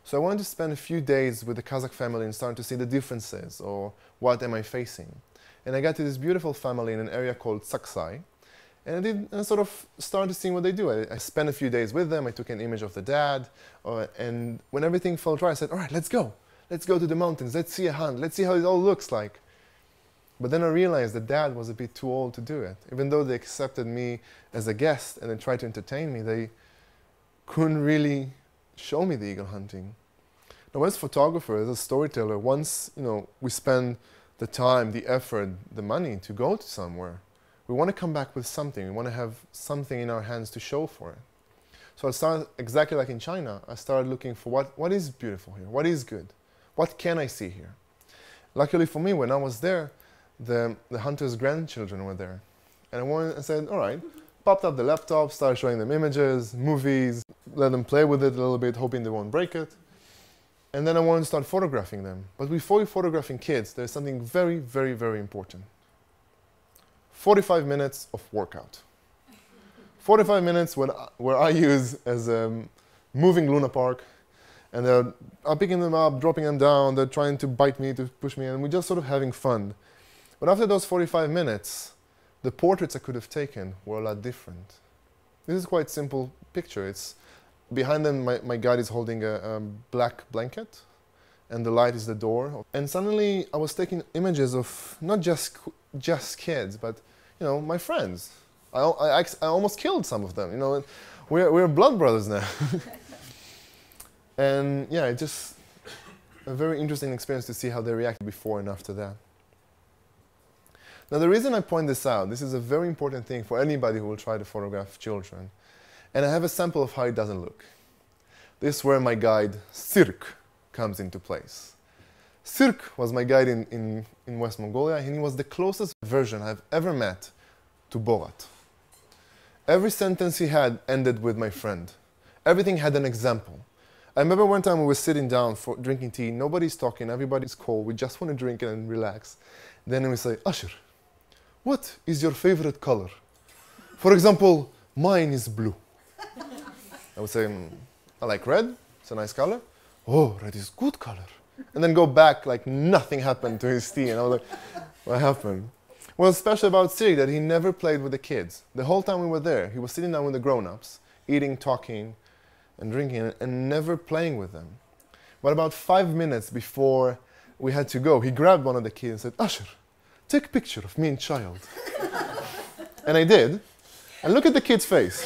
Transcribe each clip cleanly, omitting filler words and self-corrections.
So I wanted to spend a few days with the Kazakh family and start to see the differences or what am I facing. And I got to this beautiful family in an area called Saksai. And I sort of started seeing what they do. I spent a few days with them. I took an image of the dad. And when everything felt right, I said, all right, let's go. Let's go to the mountains. Let's see a hunt. Let's see how it all looks like. But then I realized that dad was a bit too old to do it. Even though they accepted me as a guest and they tried to entertain me, they couldn't really show me the eagle hunting. Now, as a photographer, as a storyteller, once we spend the time, the effort, the money to go to somewhere, we want to come back with something. We want to have something in our hands to show for it. So I started, exactly like in China, I started looking for what is beautiful here, what is good, what can I see here. Luckily for me, when I was there, the hunter's grandchildren were there. And I said, all right, popped up the laptop, started showing them images, movies, let them play with it a little bit, hoping they won't break it. And then I wanted to start photographing them. But before you're photographing kids, there's something very, very, very important. 45 minutes of workout. 45 minutes where I use as a moving Luna Park. And I'm picking them up, dropping them down, they're trying to bite me, to push me, and we're just sort of having fun. But after those 45 minutes, the portraits I could have taken were a lot different. This is quite a simple picture. It's behind them, my guide is holding a black blanket, and the light is the door. And suddenly, I was taking images of not just kids, but my friends. I almost killed some of them. We're blood brothers now. And yeah, it's just a very interesting experience to see how they reacted before and after that. Now, the reason I point this out, this is a very important thing for anybody who will try to photograph children. And I have a sample of how it doesn't look. This is where my guide, Sirk, comes into place. Sirk was my guide in West Mongolia, and he was the closest version I've ever met to Borat. Every sentence he had ended with my friend. Everything had an example. I remember one time we were sitting down for drinking tea, nobody's talking, everybody's cold, we just want to drink it and relax. Then we say, Asher, what is your favorite color? For example, mine is blue. I would say, I like red, it's a nice color. Oh, red is good color. And then go back like nothing happened to his tea. And I was like, what happened? What's special about Sirk that he never played with the kids. The whole time we were there, he was sitting down with the grown-ups, eating, talking, and drinking, and never playing with them. But about 5 minutes before we had to go, he grabbed one of the kids and said, Asher, take a picture of me and child. And I did. And look at the kid's face.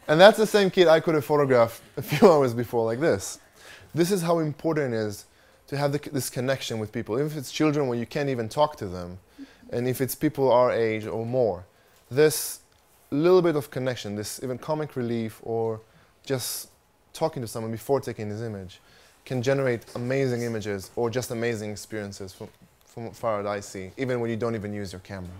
And that's the same kid I could have photographed a few hours before like this. This is how important it is to have this connection with people. Even if it's children where you can't even talk to them, and if it's people our age or more, this little bit of connection, this even comic relief or just talking to someone before taking this image can generate amazing images or just amazing experiences from far as I see, even when you don't even use your camera.